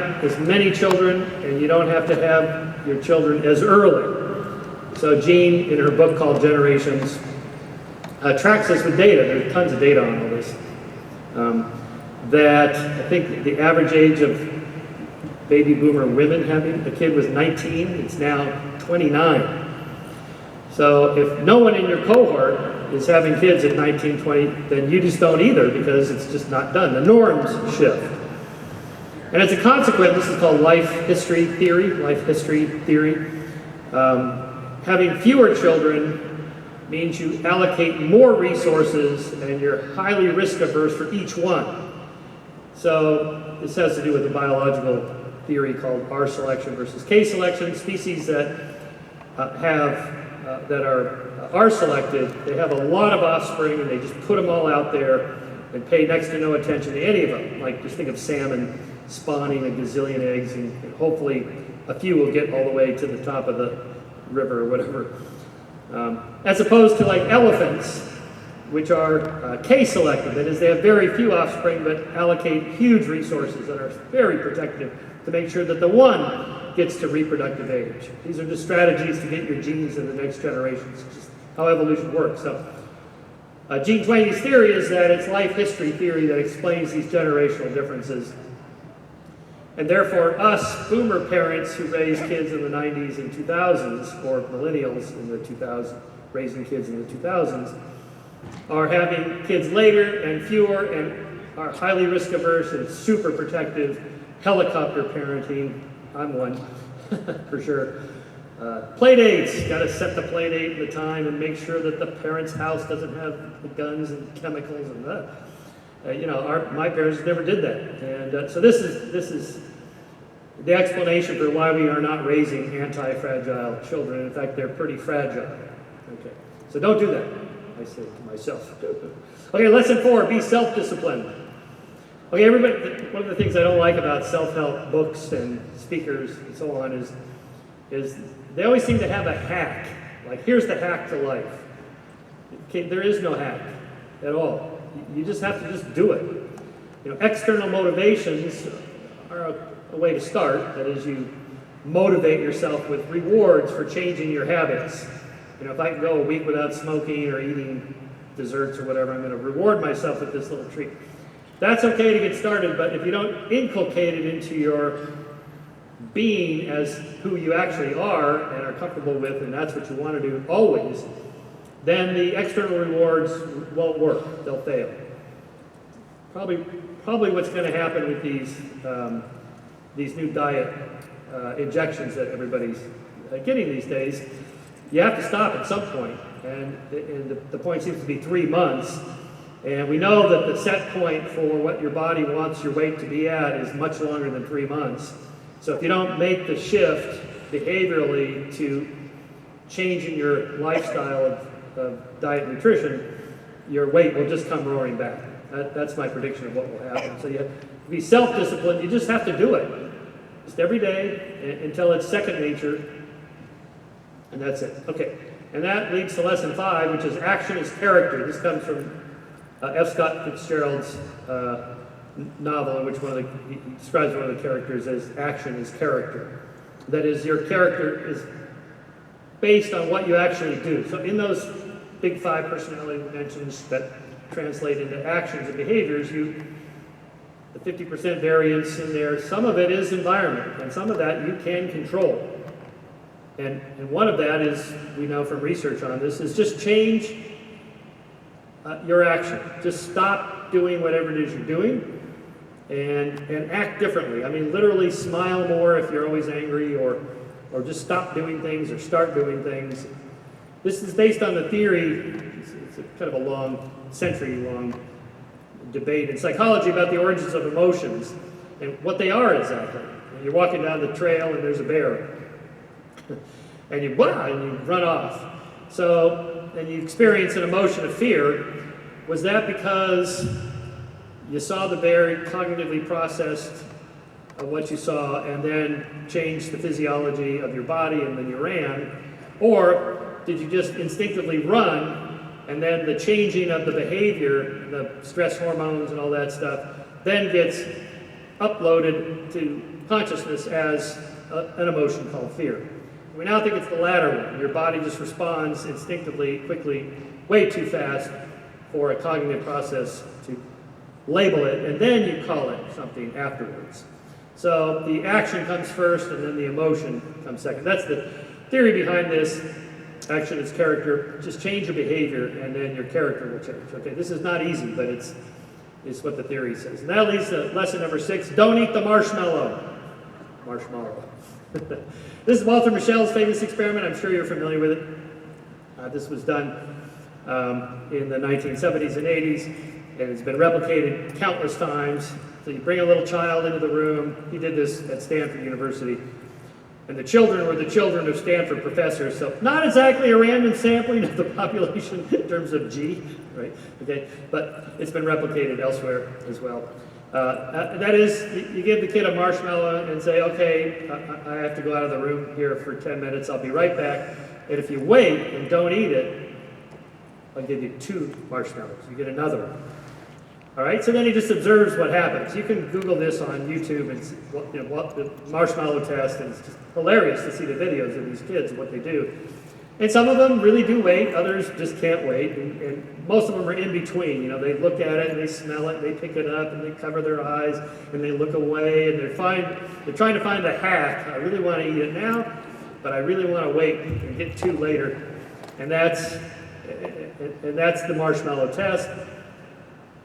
as many children, and you don't have to have your children as early. So Jean, in her book called Generations, tracks this with data. There's tons of data on all this. That I think the average age of baby boomer women having a kid was 19. It's now 29. So if no one in your cohort is having kids at 19, 20, then you just don't either, because it's just not done. The norms shift. And as a consequence, this is called life history theory. Having fewer children means you allocate more resources and you're highly risk averse for each one. So this has to do with the biological theory called R selection versus K selection. Species that are selected, they have a lot of offspring and they just put them all out there and pay next to no attention to any of them. Like, just think of salmon spawning a gazillion eggs, and hopefully a few will get all the way to the top of the river or whatever. As opposed to like elephants, which are K-selected. That is, they have very few offspring but allocate huge resources and are very protective to make sure that the one gets to reproductive age. These are just strategies to get your genes in the next generations. It's just how evolution works. So, Jean Twenge theory is that it's life history theory that explains these generational differences. And therefore, us boomer parents who raised kids in the 90s and 2000s, or millennials in the 2000s, raising kids in the 2000s, are having kids later and fewer and are highly risk averse and super protective, helicopter parenting. I'm one, for sure. Play dates, got to set the play date and the time and make sure that the parent's house doesn't have the guns and chemicals and that. My parents never did that. And so this is the explanation for why we are not raising anti-fragile children. In fact, they're pretty fragile. Okay, so don't do that, I say to myself. Okay, lesson 4, be self-disciplined. Okay, everybody, one of the things I don't like about self-help books and speakers and so on is they always seem to have a hack. Like, here's the hack to life. Okay, there is no hack at all. You just have to just do it. External motivations are a way to start. That is, you motivate yourself with rewards for changing your habits. If I can go a week without smoking or eating desserts or whatever, I'm going to reward myself with this little treat. That's okay to get started, but if you don't inculcate it into your being as who you actually are and are comfortable with, and that's what you want to do always, then the external rewards won't work. They'll fail. Probably what's going to happen with these new diet injections that everybody's getting these days, you have to stop at some point, and the point seems to be 3 months. And we know that the set point for what your body wants your weight to be at is much longer than 3 months. So if you don't make the shift behaviorally to changing your lifestyle of diet and nutrition, your weight will just come roaring back. That's my prediction of what will happen. So you have to be self-disciplined. You just have to do it. Just every day until it's second nature. And that's it. Okay. And that leads to lesson 5, which is action is character. This comes from F. Scott Fitzgerald's novel, in which he describes one of the characters as action is character. That is, your character is based on what you actually do. So in those big 5 personality dimensions that translate into actions and behaviors, the 50% variance in there, some of it is environment, and some of that you can control. And one of that is, we know from research on this, is just change your action. Just stop doing whatever it is you're doing and act differently. I mean, literally smile more if you're always angry, or just stop doing things or start doing things. This is based on the theory, it's a kind of a long, century-long debate in psychology about the origins of emotions and what they are exactly. And you're walking down the trail and there's a bear. and you run off. So, and you experience an emotion of fear. Was that because you saw the bear, cognitively processed what you saw, and then changed the physiology of your body and then you ran? Or did you just instinctively run, and then the changing of the behavior, the stress hormones and all that stuff, then gets uploaded to consciousness as an emotion called fear. We now think it's the latter one. Your body just responds instinctively, quickly, way too fast for a cognitive process to label it, and then you call it something afterwards. So the action comes first, and then the emotion comes second. That's the theory behind this. Action is character. Just change your behavior, and then your character will change. Okay, this is not easy, but it's what the theory says. And that leads to lesson number 6, don't eat the marshmallow. Marshmallow. This is Walter Mischel's famous experiment. I'm sure you're familiar with it. This was done in the 1970s and 80s, and it's been replicated countless times. So you bring a little child into the room. He did this at Stanford University. And the children were the children of Stanford professors, so not exactly a random sampling of the population in terms of G, right? Okay, but it's been replicated elsewhere as well. That is, you give the kid a marshmallow and say, okay, I have to go out of the room here for 10 minutes, I'll be right back. And if you wait and don't eat it, I'll give you 2 marshmallows. You get another one. All right, so then he just observes what happens. You can Google this on YouTube and see what the marshmallow test, and it's just hilarious to see the videos of these kids and what they do. And some of them really do wait, others just can't wait, and most of them are in between. They look at it and they smell it, and they pick it up and they cover their eyes and they look away, and they're trying to find the hack. I really want to eat it now, but I really want to wait and get 2 later. And that's the marshmallow test.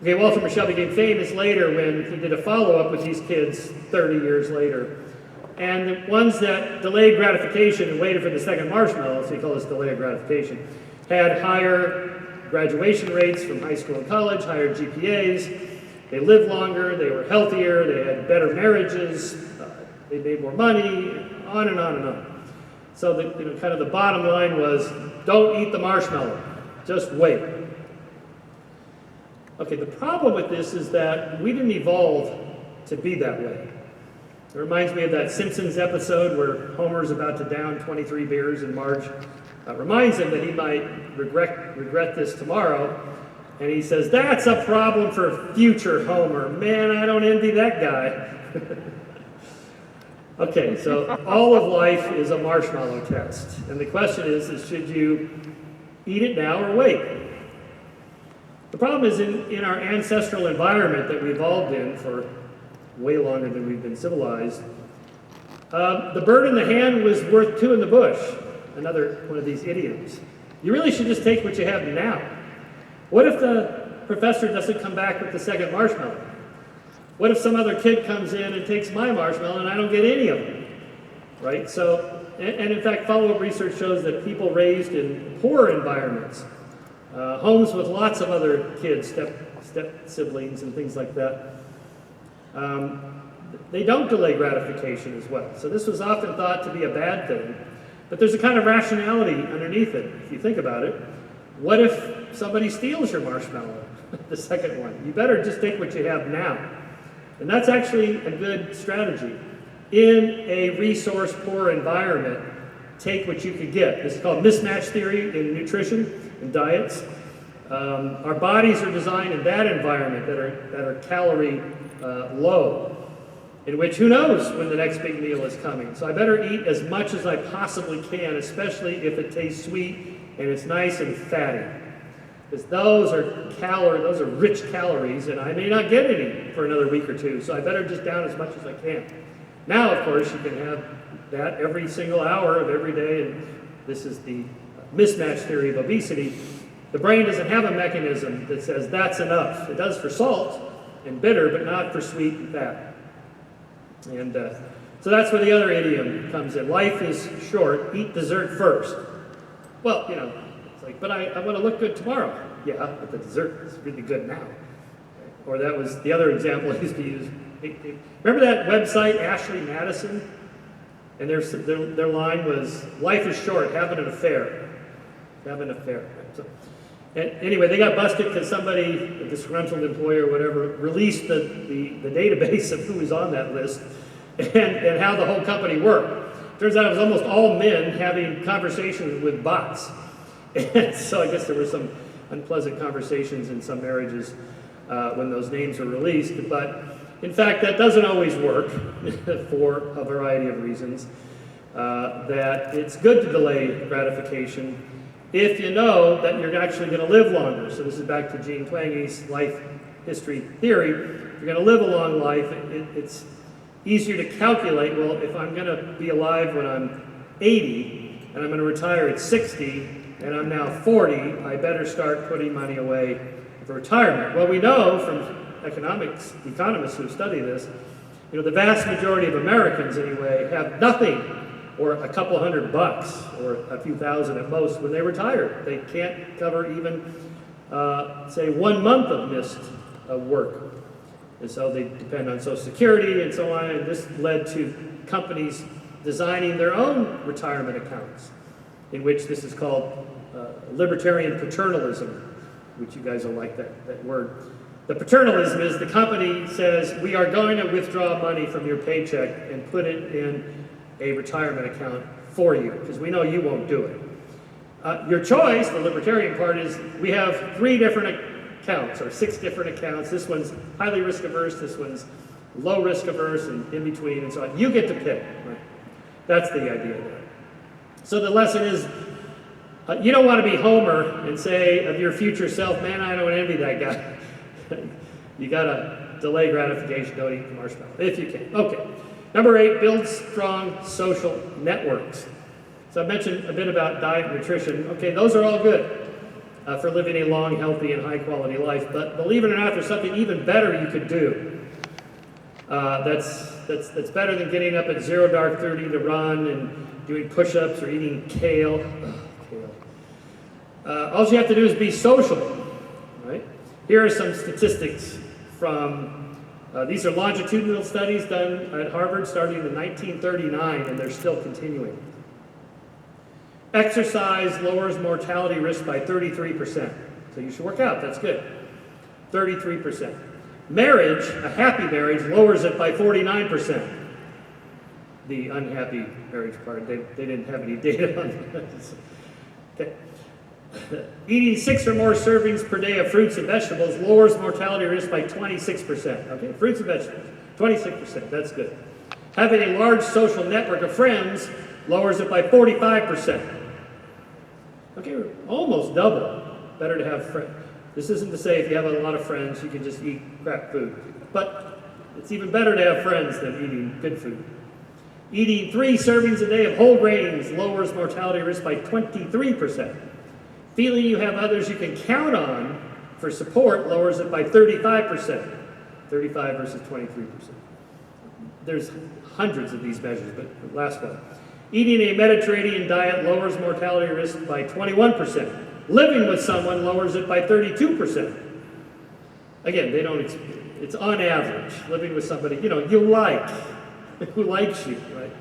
Okay, Walter Mischel became famous later when he did a follow-up with these kids 30 years later. And the ones that delayed gratification and waited for the second marshmallow, so he called this delayed gratification, had higher graduation rates from high school and college, higher GPAs, they lived longer, they were healthier, they had better marriages, they made more money, on and on and on. So kind of the bottom line was, don't eat the marshmallow, just wait. Okay, the problem with this is that we didn't evolve to be that way. It reminds me of that Simpsons episode where Homer's about to down 23 beers and Marge reminds him that he might regret this tomorrow. And he says, that's a problem for future Homer. Man, I don't envy that guy. Okay, so all of life is a marshmallow test. And the question is should you eat it now or wait? The problem is in our ancestral environment that we evolved in for way longer than we've been civilized, the bird in the hand was worth 2 in the bush, another one of these idioms. You really should just take what you have now. What if the professor doesn't come back with the second marshmallow? What if some other kid comes in and takes my marshmallow and I don't get any of them? Right? So, and in fact, follow-up research shows that people raised in poor environments, homes with lots of other kids, step siblings and things like that, they don't delay gratification as well. So this was often thought to be a bad thing, but there's a kind of rationality underneath it, if you think about it. What if somebody steals your marshmallow, the second one? You better just take what you have now. And that's actually a good strategy. In a resource-poor environment, take what you could get. This is called mismatch theory in nutrition and diets. Our bodies are designed in that environment that are calorie low, in which who knows when the next big meal is coming. So I better eat as much as I possibly can, especially if it tastes sweet and it's nice and fatty. Because those are rich calories, and I may not get any for another week or 2, so I better just down as much as I can. Now, of course, you can have that every single hour of every day, and this is the mismatch theory of obesity. The brain doesn't have a mechanism that says that's enough. It does for salt and bitter, but not for sweet and fat. And so that's where the other idiom comes in. Life is short, eat dessert first. Well, it's like, but I want to look good tomorrow. Yeah, but the dessert is really good now. Or that was the other example I used to use. Remember that website, Ashley Madison? And their line was, life is short, have an affair. Have an affair. So, and anyway, they got busted because somebody, a disgruntled employee or whatever, released the database of who was on that list and how the whole company worked. Turns out it was almost all men having conversations with bots. And so I guess there were some unpleasant conversations in some marriages when those names were released. But In fact, that doesn't always work for a variety of reasons. That it's good to delay gratification if you know that you're actually going to live longer. So this is back to Jean Twangy's life history theory. If you're going to live a long life, it's easier to calculate, well, if I'm going to be alive when I'm 80 and I'm going to retire at 60 and I'm now 40, I better start putting money away for retirement. Well, we know from economists who study this, you know, the vast majority of Americans anyway have nothing or a couple $100 or a few thousand at most when they retire. They can't cover even, say, 1 month of missed work. And so they depend on Social Security and so on, and this led to companies designing their own retirement accounts, in which this is called libertarian paternalism, which you guys will like that word. The paternalism is the company says, we are going to withdraw money from your paycheck and put it in a retirement account for you, because we know you won't do it. Your choice, the libertarian part, is we have 3 different accounts, or 6 different accounts. This one's highly risk averse, this one's low risk averse, and in between, and so on. You get to pick. Right? That's the idea there. So the lesson is, you don't want to be Homer and say of your future self, man, I don't envy that guy. You got to delay gratification, don't eat the marshmallow, if you can. Okay. Number 8, build strong social networks. So I mentioned a bit about diet and nutrition. Okay, those are all good for living a long, healthy, and high-quality life. But believe it or not, there's something even better you could do. That's better than getting up at 0 dark 30 to run and doing push-ups or eating kale. All you have to do is be sociable, right? Here are some statistics from, these are longitudinal studies done at Harvard starting in 1939, and they're still continuing. Exercise lowers mortality risk by 33%. So you should work out, that's good. 33%. Marriage, a happy marriage, lowers it by 49%. The unhappy marriage part, they didn't have any data on that. Okay. Eating 6 or more servings per day of fruits and vegetables lowers mortality risk by 26%. Okay, fruits and vegetables, 26%, that's good. Having a large social network of friends lowers it by 45%. Okay, almost double. Better to have friends. This isn't to say if you have a lot of friends, you can just eat crap food. But it's even better to have friends than eating good food. Eating 3 servings a day of whole grains lowers mortality risk by 23%. Feeling you have others you can count on for support lowers it by 35%. 35 versus 23%. There's hundreds of these measures, but the last one. Eating a Mediterranean diet lowers mortality risk by 21%. Living with someone lowers it by 32%. Again, they don't, it's on average. Living with somebody, you know, you like, who likes you, right?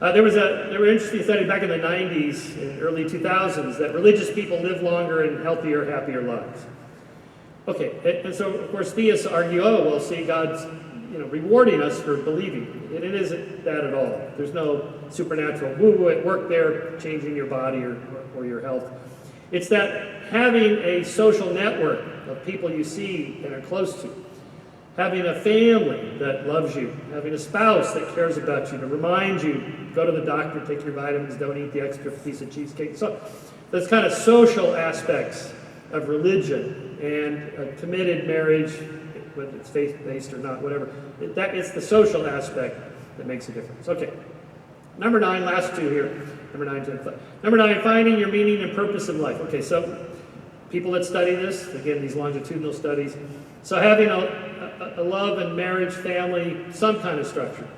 There were interesting studies back in the 90s and early 2000s that religious people live longer and healthier, happier lives. Okay, and so of course theists argue, oh, well, see, God's rewarding us for believing. And it isn't that at all. There's no supernatural woo-woo at work there, changing your body or your health. It's that having a social network of people you see and are close to, having a family that loves you, having a spouse that cares about you, to remind you, go to the doctor, take your vitamins, don't eat the extra piece of cheesecake. So those kind of social aspects of religion and a committed marriage, whether it's faith-based or not, whatever, it's the social aspect that makes a difference. Okay, number 9, last 2 here, number 9, 10. Number 9, finding your meaning and purpose in life. Okay, so people that study this, again, these longitudinal studies, so having a love and marriage, family, some kind of structure.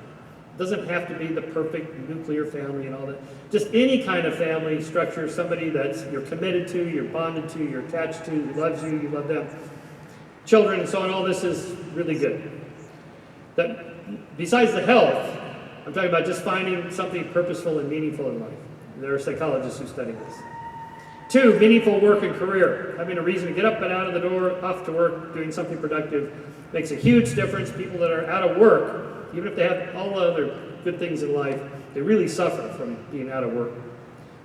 It doesn't have to be the perfect nuclear family and all that. Just any kind of family structure, somebody that's you're committed to, you're bonded to, you're attached to, who loves you, you love them. Children and so on, all this is really good. That, besides the health, I'm talking about just finding something purposeful and meaningful in life. There are psychologists who study this. 2, meaningful work and career. Having a reason to get up and out of the door, off to work, doing something productive, makes a huge difference. People that are out of work, even if they have all the other good things in life, they really suffer from being out of work.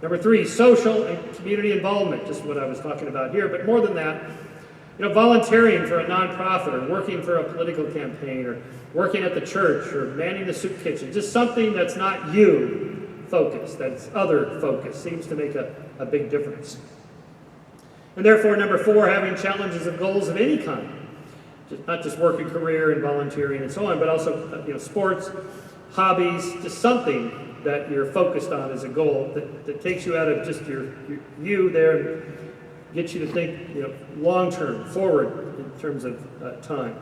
Number 3, social and community involvement, just what I was talking about here, but more than that, volunteering for a nonprofit, or working for a political campaign, or working at the church, or manning the soup kitchen. Just something that's not you focused, that's other focused, seems to make a big difference. And therefore, number 4, having challenges of goals of any kind. Not just work and career and volunteering and so on, but also sports, hobbies, just something that you're focused on as a goal that takes you out of just you there and gets you to think long-term, forward in terms of time.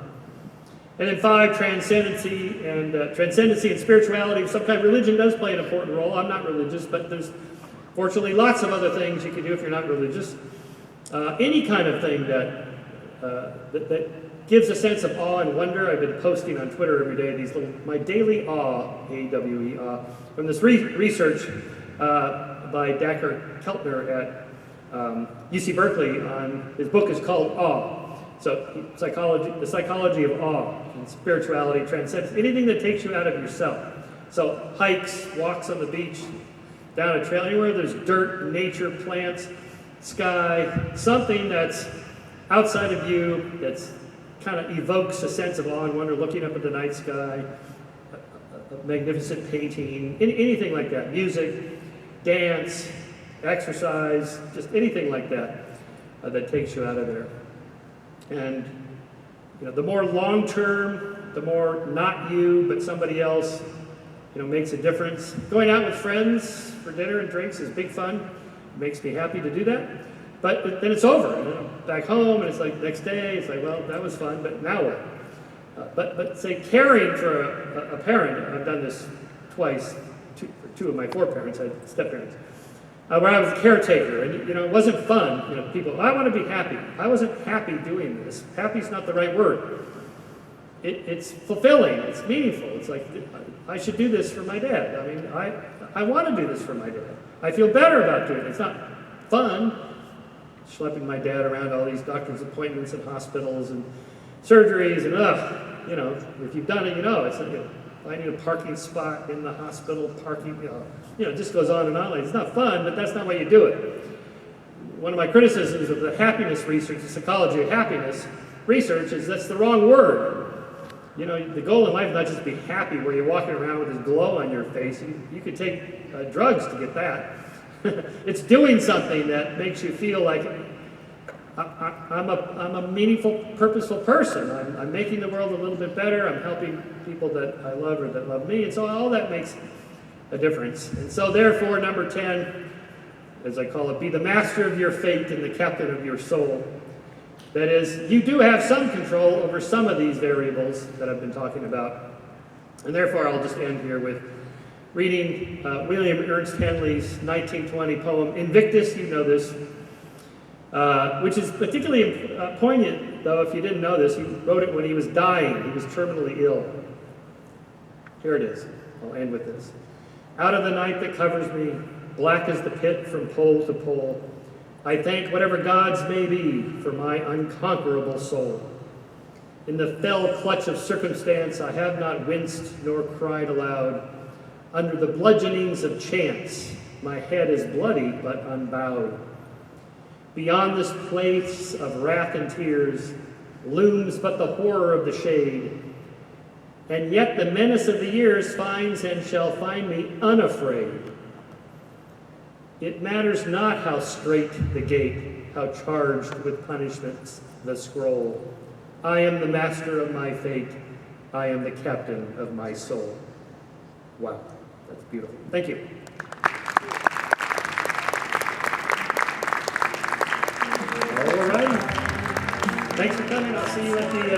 And then 5, transcendency and spirituality of some kind. Religion does play an important role. I'm not religious, but there's fortunately lots of other things you can do if you're not religious. Any kind of thing that gives a sense of awe and wonder. I've been posting on Twitter every day my daily awe, A-W-E, awe, from this research by Dr. Keltner at UC Berkeley. His book is called Awe. So the psychology of awe and spirituality, transcendence, anything that takes you out of yourself. So hikes, walks on the beach, down a trail, anywhere there's dirt, nature, plants, sky, something that's outside of you, that's kind of evokes a sense of awe and wonder, looking up at the night sky, a magnificent painting, anything like that, music, dance, exercise, just anything like that that takes you out of there. And the more long-term, the more not you, but somebody else, makes a difference. Going out with friends for dinner and drinks is big fun. It makes me happy to do that. But then it's over. Back home, and it's like next day, it's like, well, that was fun, but now what? But say caring for a parent, I've done this twice, two of my 4 parents, I had step-parents, where I was a caretaker, and it wasn't fun. People, I want to be happy. I wasn't happy doing this. Happy's not the right word. It's fulfilling. It's meaningful. It's like, I should do this for my dad. I mean, I want to do this for my dad. I feel better about doing it. It's not fun, schlepping my dad around all these doctor's appointments and hospitals and surgeries, and if you've done it, it's like finding a parking spot in the hospital, it just goes on and on. Like, it's not fun, but that's not why you do it. One of my criticisms of the happiness research, the psychology of happiness research, is that's the wrong word. The goal in life is not just to be happy, where you're walking around with this glow on your face. You could take drugs to get that. It's doing something that makes you feel like I'm a meaningful, purposeful person. I'm making the world a little bit better. I'm helping people that I love or that love me. And so all that makes a difference. And so therefore, number 10, as I call it, be the master of your fate and the captain of your soul. That is, you do have some control over some of these variables that I've been talking about. And therefore, I'll just end here with reading William Ernst Henley's 1920 poem, Invictus. You know this, which is particularly poignant, though, if you didn't know this. He wrote it when he was dying. He was terminally ill. Here it is. I'll end with this. Out of the night that covers me, black as the pit from pole to pole, I thank whatever gods may be for my unconquerable soul. In the fell clutch of circumstance, I have not winced nor cried aloud. Under the bludgeonings of chance, my head is bloody but unbowed. Beyond this place of wrath and tears looms but the horror of the shade, and yet the menace of the years finds and shall find me unafraid. It matters not how strait the gate, how charged with punishments the scroll. I am the master of my fate. I am the captain of my soul. Wow, that's beautiful. Thank you. All right. Thanks for coming. I'll see you at the